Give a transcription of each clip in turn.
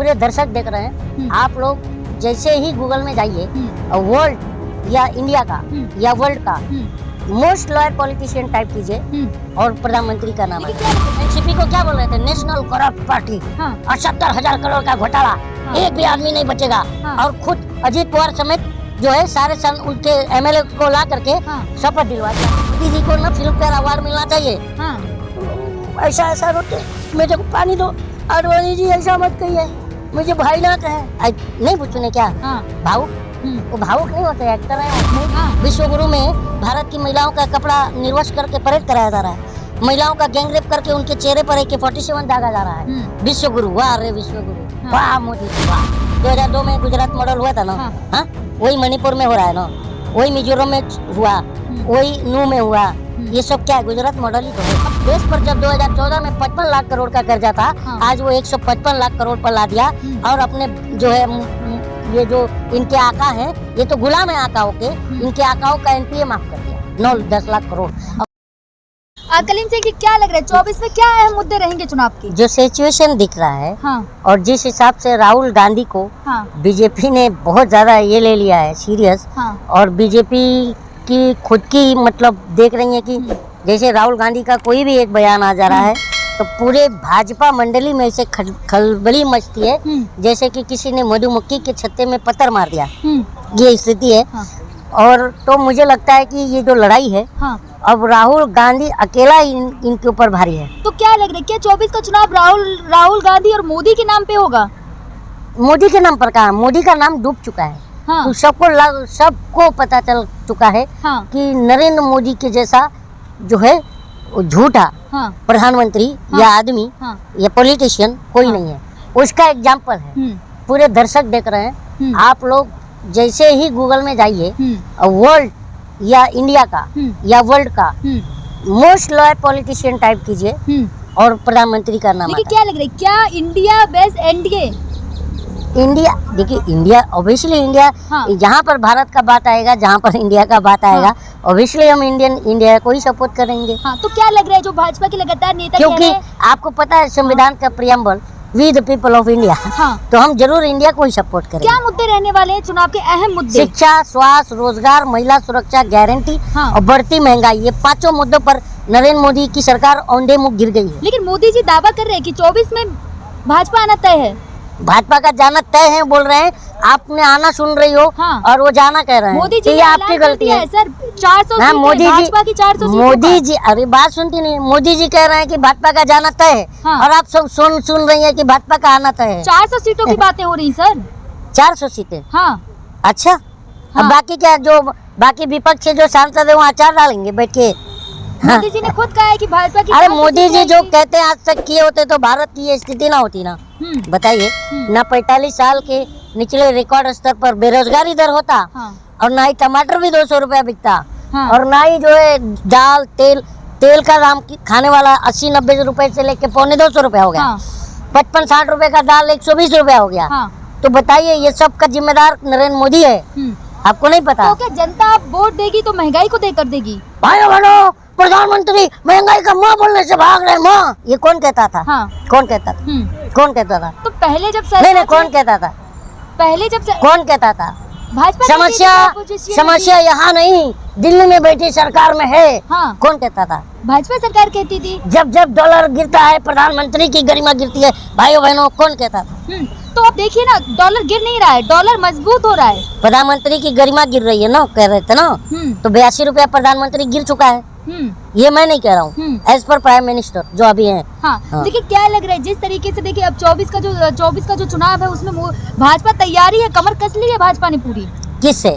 पूरे दर्शक देख रहे हैं। आप लोग जैसे ही गूगल में जाइए वर्ल्ड या इंडिया का या वर्ल्ड का मोस्ट लॉयल पॉलिटिशियन टाइप कीजिए और प्रधानमंत्री का नाम है। एनसीपी को क्या बोल रहे थे? National corrupt party. और 70,000 करोड़ का घोटाला, एक भी आदमी नहीं बचेगा। और खुद अजीत पवार समेत जो है सारे उनके एमएलए को ला करके शपथ दिलवा दिया। मोदी जी को ना फिल्म फेयर अवार्ड मिलना चाहिए। ऐसा रोते मुझे पानी दो, अडवाणी जी ऐसा मत कहिए, मुझे भाई ना कहे। नहीं पूछने क्या भावुक? वो भावुक नहीं होते, एक्टर है। विश्व गुरु में भारत की महिलाओं का कपड़ा निर्वस्त्र करके परेड कराया जा रहा है। महिलाओं का गैंगरेप करके उनके चेहरे पर AK-47 दागा जा रहा है। विश्व गुरु, वाह रे विश्व गुरु, वाह मोदी वाह। 2002 में गुजरात मॉडल हुआ था ना, वही मणिपुर में हो रहा है ना, वही मिजोरम में हुआ, वही नू में हुआ। ये सब क्या है? गुजरात मॉडल ही तो है। देश पर जब 2014 में 55 लाख करोड़ का कर्जा था, आज वो 155 लाख करोड़ पर ला दिया। और अपने जो है ये जो इनके आका हैं, ये तो गुलाम है आकाओं के, इनके आकाओं का NPA माफ कर दिया 9-10 लाख करोड़। कलीम सिंह जी, क्या लग रहा है 24 में क्या अहम मुद्दे रहेंगे चुनाव के? जो सिचुएशन दिख रहा है और जिस हिसाब से राहुल गांधी को बीजेपी ने बहुत ज्यादा ये ले लिया है सीरियस। और बीजेपी की खुद की मतलब देख रही है कि जैसे राहुल गांधी का कोई भी एक बयान आ जा रहा है तो पूरे भाजपा मंडली में से खलबली मचती है, जैसे कि किसी ने मधुमक्खी के छत्ते में पत्थर मार दिया। ये स्थिति है। और तो मुझे लगता है कि ये जो लड़ाई है अब राहुल गांधी अकेला इनके ऊपर भारी है। तो क्या लग रहा है, क्या 24 का चुनाव राहुल गांधी और मोदी के नाम पे होगा? मोदी के नाम पर कहा, मोदी का नाम डूब चुका है। तो सबको पता चल चुका है कि नरेंद्र मोदी के जैसा जो है झूठा प्रधानमंत्री या आदमी या पॉलिटिशियन कोई नहीं है। उसका एग्जाम्पल है, पूरे दर्शक देख रहे हैं। आप लोग जैसे ही गूगल में जाइए वर्ल्ड या इंडिया का या वर्ल्ड का मोस्ट लॉयल पॉलिटिशियन टाइप कीजिए और प्रधानमंत्री का नाम। देखिए क्या लग रहा है, क्या इंडिया बेस्ट एनडीए? इंडिया, देखिए इंडिया ऑब्वियसली इंडिया, जहाँ पर भारत का बात आएगा, जहाँ पर इंडिया का बात आएगा, ऑब्वियसली हम इंडिया को ही सपोर्ट करेंगे। तो क्या लग रहा है जो भाजपा के लगातार नेता, क्योंकि आपको पता है संविधान का preamble we the people of India, तो हम जरूर इंडिया को ही सपोर्ट करेंगे। क्या मुद्दे रहने वाले हैं चुनाव के अहम मुद्दे? शिक्षा, स्वास्थ्य, रोजगार, महिला सुरक्षा, गारंटी और बढ़ती महंगाई, ये 5 मुद्दों पर नरेंद्र मोदी की सरकार औंधे मुख गिर गई है। लेकिन मोदी जी दावा कर रहे हैं कि 24 में भाजपा आना तय है। भाजपा का जाना तय है बोल रहे हैं, आपने आना सुन रही हो और वो जाना कह रहे हैं। मोदी जी ये आपकी गलती है सर। 400 मोदी की 400 मोदी जी, अरे बात सुनती नहीं। मोदी जी कह रहे हैं कि भाजपा का जाना तय है और आप सब सुन रही है कि भाजपा का आना तय है। 400 सीटों की बातें हो रही सर। 400 सीटें? अच्छा। अब बाकी क्या, जो बाकी विपक्ष से जो सांसद है वो अचार डालेंगे बैठ के। मोदी जी ने खुद कहा है कि भाजपा की। अरे मोदी जी जो कहते हैं आज तक किए होते तो भारत की ये स्थिति ना होती ना। बताइए ना 45 साल के निचले रिकॉर्ड स्तर पर बेरोजगारी दर होता और ना ही टमाटर भी 200 रुपया बिकता और ना ही जो है दाल तेल का दाम खाने वाला 80-90 रुपए से लेके 250 रुपया हो गया। 55-60 रुपए का दाल 120 रुपया हो गया। तो बताइए ये सब का जिम्मेदार नरेंद्र मोदी है, आपको नहीं पता? तो क्या जनता वोट देगी तो महंगाई को देकर देगी? भाइयों बहनों, प्रधानमंत्री महंगाई का माँ बोलने से भाग रहे। माँ, ये कौन कहता था? कौन कहता था? कौन कहता था? तो पहले जब नहीं कौन कहता था? पहले जब कौन कहता था? भाजपा समस्या यहाँ नहीं, दिल्ली में बैठी सरकार में है। कौन कहता था? भाजपा सरकार कहती थी। जब डॉलर गिरता है प्रधानमंत्री की गरिमा गिरती है। भाइयों बहनों, कौन कहता था? तो अब देखिए ना, डॉलर गिर नहीं रहा है, डॉलर मजबूत हो रहा है। प्रधानमंत्री की गरिमा गिर रही है ना, कह रहे थे ना। तो 82 रुपया प्रधानमंत्री गिर चुका है। ये मैं नहीं कह रहा हूँ, एज पर प्राइम मिनिस्टर जो अभी है। देखिए क्या लग रहा है, जिस तरीके से देखिए अब 24 का जो चुनाव है उसमें भाजपा तैयारी है, कमर कस ली है भाजपा ने पूरी। किससे?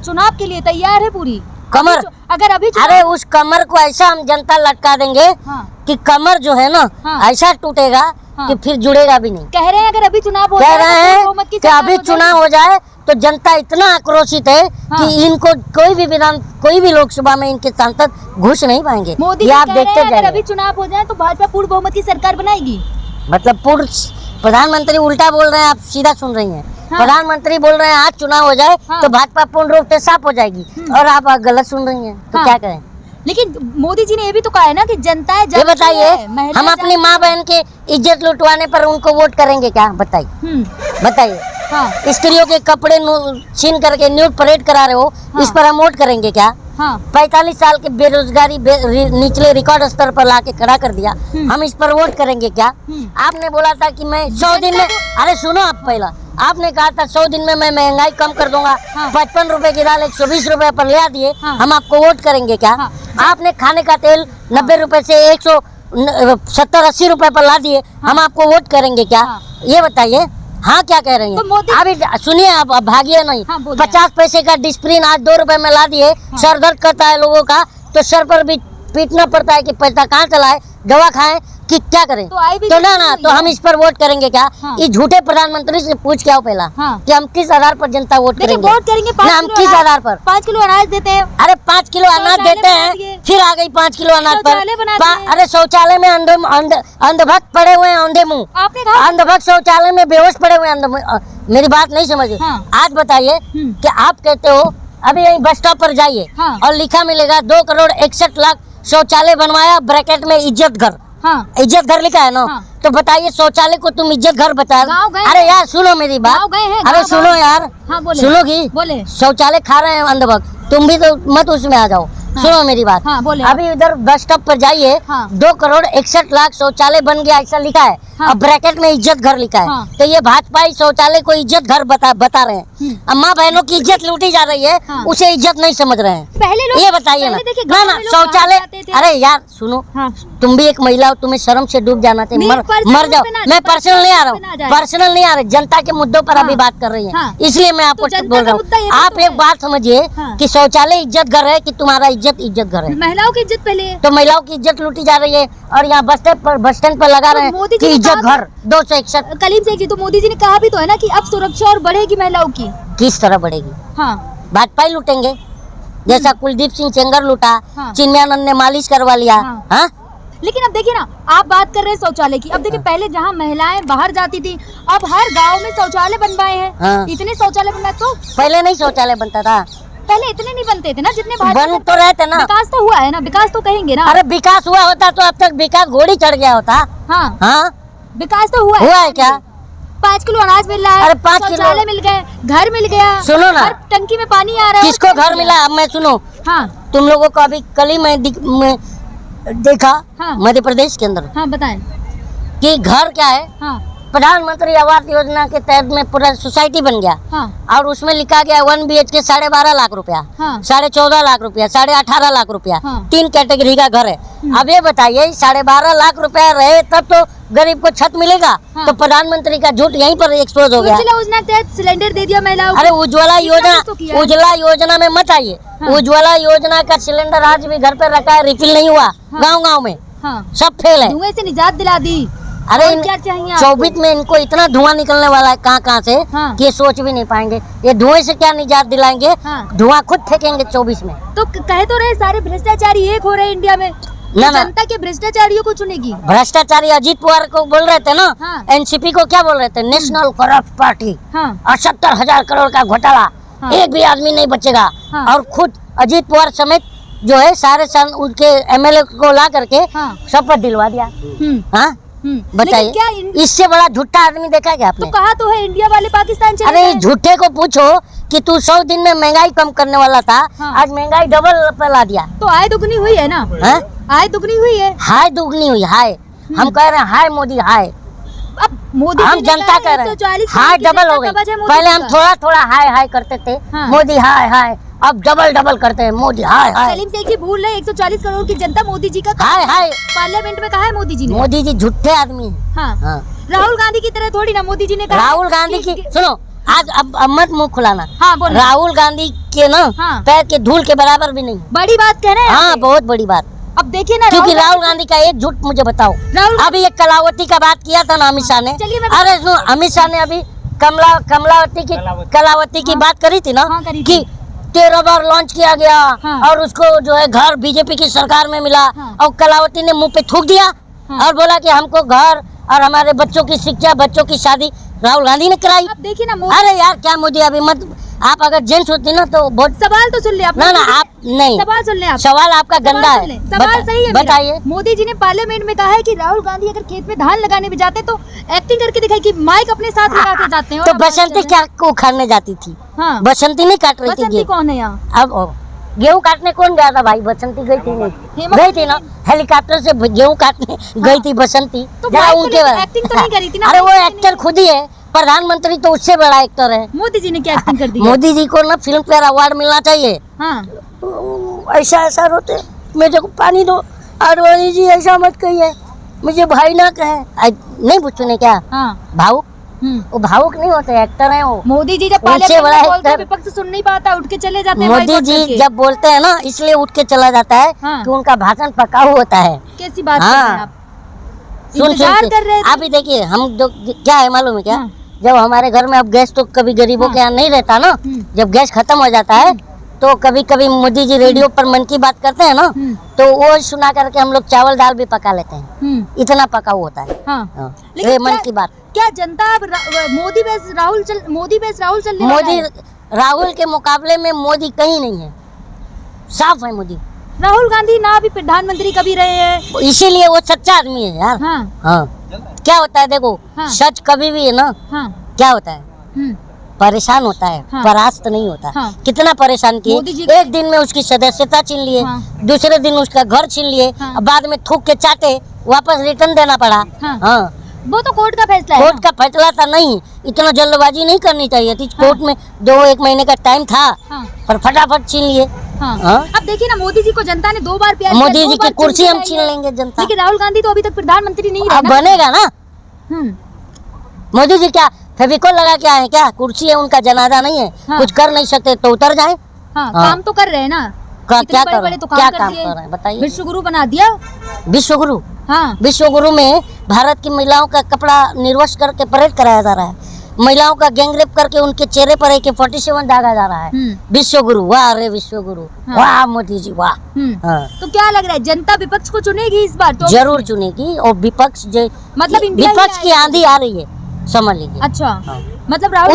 चुनाव के लिए तैयार है पूरी कमर। अगर अभी अरे उस कमर को ऐसा हम जनता लटका देंगे कि कमर जो है ना ऐसा टूटेगा कि फिर जुड़ेगा भी नहीं। कह रहे हैं अगर अभी चुनाव हो जाए, कह रहे हैं कि अभी चुनाव हो जाए तो जनता इतना आक्रोशित है कि इनको कोई भी लोकसभा में इनके सांसद घुस नहीं पाएंगे। मोदी आप देखते जाइए। अगर अभी चुनाव हो जाए तो भाजपा पूर्ण बहुमत की सरकार बनाएगी। मतलब प्रधानमंत्री उल्टा बोल रहे हैं, आप सीधा सुन रही हैं। प्रधानमंत्री बोल रहे हैं आज चुनाव हो जाए तो भाजपा पूर्ण रूप से साफ हो जाएगी और आप गलत सुन रही हैं। तो क्या करें? लेकिन मोदी जी ने ये भी तो कहा है ना कि जनता है, ये बताइए, हम अपनी माँ बहन की इज्जत लुटवाने पर उनको वोट करेंगे क्या? बताइए, बताइए। हाँ। स्त्रियों के कपड़े छीन करके न्यूड परेड करा रहे हो, हाँ। इस पर हम वोट करेंगे क्या? हाँ। 45 साल के बेरोजगारी निचले रिकॉर्ड स्तर पर लाके खड़ा कर दिया, हम इस पर वोट करेंगे क्या? आपने बोला था कि मैं 100 दिन में, अरे सुनो आप पहला, आपने कहा था 100 दिन में मैं महंगाई कम कर दूंगा। 55 रुपए की दाल 120 रुपए पर ले दिए, हम आपको वोट करेंगे क्या? आपने खाने का तेल 90 रुपए से 170-80 रुपए पर ला दिए, हम आपको वोट करेंगे क्या? ये बताइए। हाँ, क्या कह रही हैं? तो अभी सुनिए, आप भागिए नहीं। 50 पैसे का डिस्प्रिन आज 2 रुपए में ला दिए। सर दर्द करता है लोगों का, तो सर पर भी पीटना पड़ता है कि पैसा कहाँ चला है, दवा खाएं कि क्या करें? तो ना, तो हम इस पर वोट करेंगे क्या? इस झूठे प्रधानमंत्री से पूछ के आओ पहला कि हम किस आधार पर जनता वोट करेंगे? वोट करेंगे ना, हम किस आधार पर? 5 किलो अनाज देते हैं। अरे 5 किलो अनाज देते हैं, फिर आ गई 5 किलो अनाज पर। अरे शौचालय में अंधभक्त पड़े हुए हैं, अंधे मुंह। अंधभक्त शौचालय में बेहोश पड़े हुए हैं। मेरी बात नहीं समझे। आज बताइए कि आप कहते हो अभी यही बस स्टॉप पर जाइए और लिखा मिलेगा 2 करोड़ 61 लाख शौचालय बनवाया, ब्रैकेट में इज्जत घर। इज्जत घर लिखा है ना। तो बताइए, शौचालय को तुम इज्जत घर बता? अरे यार सुनो मेरी बात, अरे सुनो यार, सुनोगी? शौचालय खा रहे हैं अंधभक्त, तुम भी तो मत उसमें आ जाओ। सुनो मेरी बात। अभी उधर बस स्टॉप पर जाइए, 2 करोड़ 61 लाख शौचालय बन गया ऐसा लिखा है, और ब्रैकेट में इज्जत घर लिखा है। तो ये भाजपा शौचालय को इज्जत घर बता रहे हैं। अम्मा बहनों की इज्जत लूटी जा रही है, उसे इज्जत नहीं समझ रहे हैं। पहले लोग ये बताइए ना शौचालय। अरे यार सुनो, तुम भी एक महिला हो, तुम्हें शर्म से डूब जाना चाहिए, मर जाओ। मैं पर्सनल नहीं आ रहा हूँ, पर्सनल नहीं आ रहा, जनता के मुद्दों पर अभी बात कर रही है, इसलिए मैं आपको बोल रहा हूँ। आप एक बात समझिए कि शौचालय इज्जत घर है कि तुम्हारा इज्जत घर है? महिलाओं की इज्जत पहले, तो महिलाओं की इज्जत लूटी जा रही है, और यहाँ बस स्टैंड पर लगा रहे हैं कि इज्जत घर 261। कलीम शेख जी, तो मोदी जी ने कहा भी तो है ना कि अब सुरक्षा और बढ़ेगी महिलाओं की। किस तरह बढ़ेगी? भाजपा ही लूटेंगे, जैसा कुलदीप सिंह सेंगर लूटा, चिन्मयानंद ने मालिश करवा लिया। लेकिन अब देखिए ना, आप बात कर रहे हैं शौचालय की। अब देखिए, पहले जहाँ महिलाएं बाहर जाती थी, अब हर गांव में शौचालय बनवाए हैं। इतने शौचालय बनवाए, तो पहले नहीं शौचालय बनता था। पहले इतने नहीं बनते थे ना जितने बन तो रहे थे ना। विकास तो हुआ है ना, विकास तो कहेंगे ना। अरे विकास हुआ होता तो अब तक विकास घोड़ी चढ़ गया होता। हाँ, विकास तो हुआ है क्या? 5 किलो अनाज मिल रहा है, 5 किलो शौचालय मिल गए, घर मिल गया। सुनो ना, टंकी में पानी आ रहा है। किसको घर मिला? अब मैं सुनो, तुम लोगों को अभी कल ही मैं देखा मध्य प्रदेश के अंदर। बताएं कि घर क्या है। प्रधानमंत्री आवास योजना के तहत में पूरा सोसाइटी बन गया, और उसमें लिखा गया 1 BHK 12.5 लाख रुपया, 14.5 लाख रुपया, 18.5 लाख रुपया, 3 कैटेगरी का घर है। अब ये बताइए, 12.5 लाख रुपया रहे तब तो गरीब को छत मिलेगा। तो प्रधानमंत्री का झूठ यहीं पर एक्सपोज हो गया। उज्ज्वला योजना के तहत सिलेंडर दे दिया महिलाओं को। अरे उज्ज्वला योजना में मत आइए। उज्ज्वला योजना का सिलेंडर आज भी घर पे रखा है, रिफिल नहीं हुआ। गाँव में सब फेल है। धुएं से निजात दिला दी। अरे क्या चाहिए? 24 में इनको इतना धुआं निकलने वाला है कहाँ से कि ये सोच भी नहीं पाएंगे। ये धुएं से क्या निजात दिलाएंगे? धुआं खुद फेंकेंगे 24 में। तो कहे तो रहे सारे भ्रष्टाचारी एक हो रहे इंडिया में। जनता के भ्रष्टाचारियों को चुनेगी। भ्रष्टाचारी अजीत पवार को बोल रहे थे ना, NCP को क्या बोल रहे थे? National corrupt party. और 70,000 करोड़ का घोटाला, एक भी आदमी नहीं बचेगा। और खुद अजीत पवार समेत जो है सारे उनके MLA को ला करके शपथ दिलवा दिया। बताइए, इससे बड़ा झूठा आदमी देखा क्या आपने? तो कहा तो है इंडिया वाले पाकिस्तान चले। अरे झूठे को पूछो कि तू 100 दिन में महंगाई कम करने वाला था, आज महंगाई डबल पे ला दिया। तो आय दुगनी हुई है ना? आय दुगनी हुई है। हाय दुगनी हुई, हाय हम कह रहे हैं, हाय मोदी हाय। अब मोदी हम जनता कह रहे हैं हाय डबल हो गई। पहले हम थोड़ा हाय हाय करते थे, मोदी हाय हाय, अब डबल करते हैं, मोदी हाय हाय। कलीम शेख जी भूल रहे, 140 करोड़ की जनता मोदी जी का हाय हाय पार्लियामेंट में कहा है मोदी जी ने। मोदी जी झूठे आदमी है। राहुल गांधी की तरह थोड़ी ना मोदी जी ने कहा। राहुल गांधी की सुनो, आज अब मत मुंह खुलाना। बोलो। राहुल गांधी के ना पैर के धूल के बराबर भी नहीं। बड़ी बात कह रहे हैं। हाँ, बहुत बड़ी बात। अब देखिए ना, क्योंकि राहुल गांधी का एक झूठ मुझे बताओ। अभी एक कलावती का बात किया था ना अमित शाह ने। अरे सुनो, अमित शाह ने अभी कलावती की बात करी थी ना, कि 13 बार लॉन्च किया गया और उसको जो है घर बीजेपी की सरकार में मिला, और कलावती ने मुंह पे थूक दिया और बोला कि हमको घर और हमारे बच्चों की शिक्षा, बच्चों की शादी राहुल गांधी ने कराई। अब देखिए ना, अरे यार क्या मोदी, अभी मत, आप अगर जेंट्स होती ना तो बहुत सवाल तो सुन लिया ना, आप नहीं, सवाल सुन ले आप। सवाल आपका गंदा है। सवाल सही है। बताइए। मोदी जी ने पार्लियामेंट में कहा है कि राहुल गांधी अगर खेत में धान लगाने भी जाते तो एक्टिंग करके दिखाई कि माइक अपने साथ लगा के जाते हैं। तो बसंती क्या को उखाड़ने जाती थी? हाँ, बसंती नहीं काट रही थी। बसंती कौन है यहाँ? अब गेहूं काटने कौन गया था भाई? बसंती गई थी नहीं? गई थी ना, हेलीकॉप्टर से गेहूं काटने गई थी बसंती। तो जरा उनके एक्टिंग तो नहीं करी थी ना? अरे वो एक्टर खुद ही है, प्रधानमंत्री तो उससे बड़ा एक्टर है। मोदी जी ने क्या एक्टिंग कर दी? मोदी जी को ना फिल्म फेयर अवार्ड मिलना चाहिए। हाँ, ऐसा रोते मुझे को पानी दो, अडवाणी जी ऐसा मत कहिए, मुझे भाई ना कहे। नहीं पूछने क्या? हाँ, भावुक? वो भावुक नहीं होते, एक्टर हैं वो। मोदी जी जब पार्लियामेंट में बोलते हैं विपक्ष सुन नहीं पाता, उठ के चले जाते हैं। मोदी जी जब बोलते हैं ना इसलिए उठ के चला जाता है कि उनका भाषण पका हुआ होता है। कैसी बात कर रहे हैं आप? इंतजार कर रहे हैं आप ही। देखिए हम जो क्या है मालूम है क्या, जब हमारे घर में अब गैस तो कभी गरीबों के यहाँ नहीं रहता ना, जब गैस खत्म हो जाता है तो कभी कभी मोदी जी रेडियो पर मन की बात करते हैं ना, तो वो सुना करके हम लोग चावल दाल भी पका लेते हैं, इतना पका हुआ होता है। हाँ। लेकिन मन की बात क्या जनता अब मोदी बेस राहुल चल मोदी राहुल के मुकाबले में मोदी कहीं नहीं है, साफ है मोदी। राहुल गांधी ना भी प्रधानमंत्री कभी रहे हैं, इसीलिए वो सच्चा आदमी है यार। हाँ। क्या होता है देखो, सच कभी भी है ना, क्या होता है, परेशान होता है, परास्त नहीं होता। कितना परेशान किए, एक दिन में उसकी सदस्यता छीन लिए, दूसरे दिन उसका घर छीन लिए, बाद में थूक के चाटे वापस रिटर्न देना पड़ा। हाँ, वो तो कोर्ट का फैसला है। कोर्ट का फैसला था, नहीं इतना जल्दबाजी नहीं करनी चाहिए थी। कोर्ट में 2-1 महीने का टाइम था, पर फटाफट छीन लिए। अब देखिए ना, मोदी जी को जनता ने 2 बार प्यार किया, मोदी जी की कुर्सी हम छीन लेंगे जनता। लेकिन राहुल गांधी तो अभी तक प्रधानमंत्री नहीं रहे ना। बनेगा ना। मोदी जी क्या फेविकोल लगा के आए क्या? कुर्सी है उनका, जनाजा नहीं है। कुछ कर नहीं सकते तो उतर जाए। काम तो कर रहे हैं ना। क्या कर तो क्या काम कर रहे हैं बताइए? विश्व गुरु बना दिया। विश्व गुरु? हाँ, विश्व गुरु में भारत की महिलाओं का कपड़ा निर्वस्त्र करके परेड कराया जा रहा है, महिलाओं का गैंगरेप करके उनके चेहरे पर AK-47 दागा जा रहा है। विश्व गुरु, वाह रे विश्व गुरु, वाह मोदी जी वाह। तो क्या लग रहा है, जनता विपक्ष को चुनेगी इस बार? जरूर चुनेगी। और विपक्ष मतलब विपक्ष की आंधी आ रही है, समझ लीजिए। अच्छा, मतलब राहुल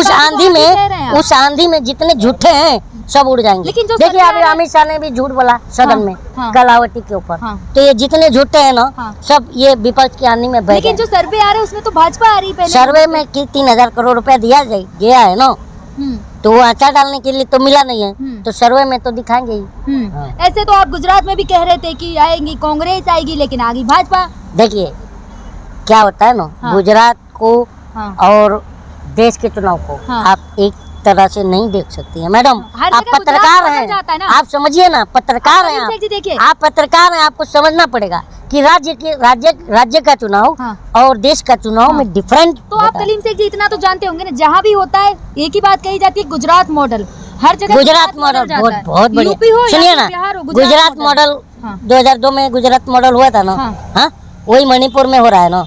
उस आंधी में जितने झूठे हैं सब उड़ जाएंगे। देखिए अभी अमित शाह ने भी झूठ बोला सदन में कलावती के ऊपर। तो ये जितने झूठे हैं ना सब ये विपक्ष की आंधी में बैठ। लेकिन जो सर्वे आ रहे हैं उसमें तो भाजपा आ रही है। सर्वे में 3,000 करोड़ रुपया दिया गया है ना, तो वो अचार डालने के लिए तो मिला नहीं है, तो सर्वे में तो दिखाएंगे ही। ऐसे तो आप गुजरात में भी कह रहे थे कि आएंगी कांग्रेस आएगी, लेकिन आ गई भाजपा। देखिए क्या होता है ना, गुजरात को और देश के चुनाव को आप एक तरह से नहीं देख सकती है मैडम। आप पत्रकार हैं, आप समझिए ना, पत्रकार हैं आप पत्रकार हैं, आपको समझना पड़ेगा कि राज्य का चुनाव और देश का चुनाव में डिफरेंट। तो आप कलीम शेख जी इतना तो जानते होंगे ना, जहाँ भी होता है एक ही बात कही जाती है, गुजरात मॉडल। हर जगह गुजरात मॉडल बहुत बढ़िया। सुनिए ना, गुजरात मॉडल 2002 में गुजरात मॉडल हुआ था ना, हाँ वही मणिपुर में हो रहा है ना,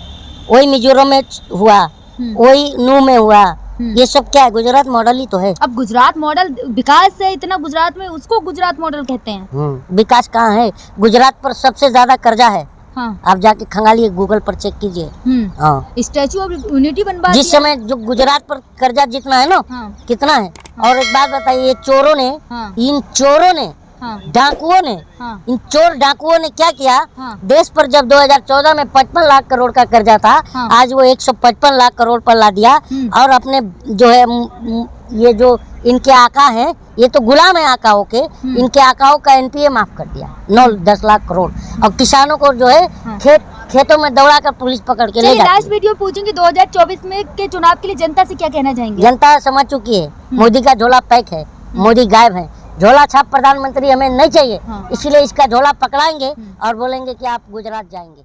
वही मिजोरम में हुआ, वही नू में हुआ। ये सब क्या है, गुजरात मॉडल ही तो है। अब गुजरात मॉडल विकास है इतना गुजरात में, उसको गुजरात मॉडल कहते हैं। विकास कहाँ है? गुजरात पर सबसे ज्यादा कर्जा है। आप जाके खंगालिए, गूगल पर चेक कीजिए। स्टैचू ऑफ यूनिटी बनवा जिस समय जो गुजरात पर कर्जा जितना है ना, कितना है। और एक बात बताइए, चोरों ने, इन चोरों ने, डाकुओं ने, इन चोर डाकुओं ने क्या किया, देश पर जब 2014 में 55 लाख करोड़ का कर्जा था, आज वो 155 लाख करोड़ पर ला दिया। और अपने जो है ये जो इनके आका हैं, ये तो गुलाम है आकाओं के, इनके आकाओं का NPA माफ कर दिया 9-10 लाख करोड़। और किसानों को जो है खेतों में दौड़ा कर पुलिस पकड़ के ले जाती है। लास्ट वीडियो पूछूंगी, 2024 में के चुनाव के लिए जनता से क्या कहना चाहेंगे? जनता समझ चुकी है, मोदी का झोला पैक है, मोदी गायब है। झोला छाप प्रधानमंत्री हमें नहीं चाहिए, इसलिए इसका झोला पकड़ाएंगे और बोलेंगे कि आप गुजरात जाएंगे।